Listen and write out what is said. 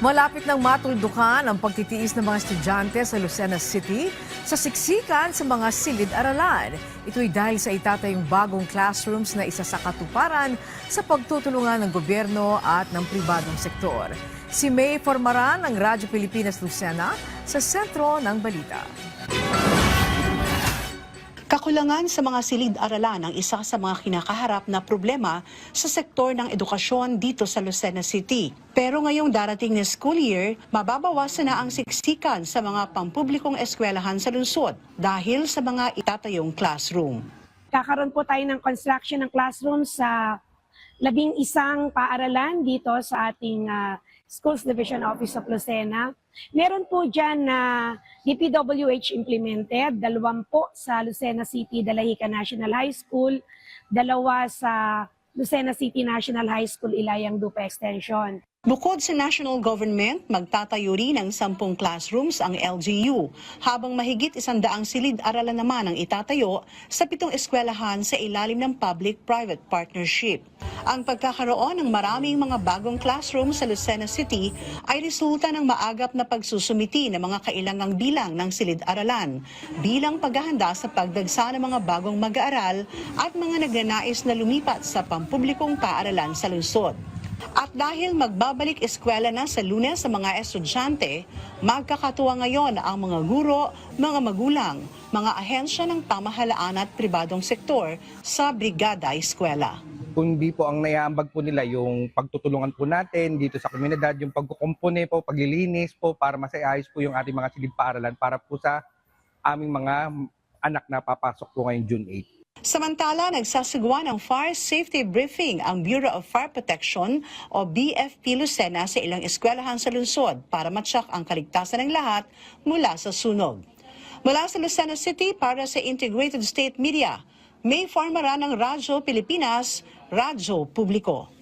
Malapit nang matuldukan ang pagtitiis ng mga estudyante sa Lucena City sa siksikan sa mga silid-aralan. Ito'y dahil sa itatayong bagong classrooms na isa sa katuparan sa pagtutulungan ng gobyerno at ng pribadong sektor. Si May Formaran ng Radyo Pilipinas Lucena sa sentro ng balita. Kakulangan sa mga silid-aralan ang isa sa mga kinakaharap na problema sa sektor ng edukasyon dito sa Lucena City. Pero ngayong darating na school year, mababawasan na ang siksikan sa mga pampublikong eskwelahan sa lungsod dahil sa mga itatayong classroom. Kakaroon po tayo ng construction ng classroom sa 11 paaralan dito sa ating Schools Division Office of Lucena. Meron po dyan na DPWH implemented, 2 po sa Lucena City Dalahican National High School, 2 sa Lucena City National High School Ilayang Dupa Extension. Bukod sa national government, magtatayo rin ng 10 classrooms ang LGU, habang mahigit 100 silid-aralan naman ang itatayo sa 7 eskwelahan sa ilalim ng public-private partnership. Ang pagkakaroon ng maraming mga bagong classroom sa Lucena City ay resulta ng maagap na pagsusumiti ng mga kailangang bilang ng silid-aralan bilang paghahanda sa pagdagsa ng mga bagong mag-aaral at mga nagnanais na lumipat sa pampublikong paaralan sa lungsod. At dahil magbabalik eskwela na sa Lunes sa mga estudyante, magkakatuwa ngayon ang mga guro, mga magulang, mga ahensya ng pamahalaan at pribadong sektor sa Brigada Eskwela. Kundi po ang naiambag po nila yung pagtutulungan po natin dito sa komunidad, yung pagkukumpone po, paglilinis po para masayayos po yung ating mga silid-paaralan para po sa aming mga anak na papasok po ngayong June 8. Samantala, nagsasagawa ng fire safety briefing ang Bureau of Fire Protection o BFP Lucena sa ilang eskwelahan sa lungsod para matsak ang kaligtasan ng lahat mula sa sunog. Mula sa Lucena City para sa Integrated State Media, May Formaran ng Radyo Pilipinas, Radyo Publiko.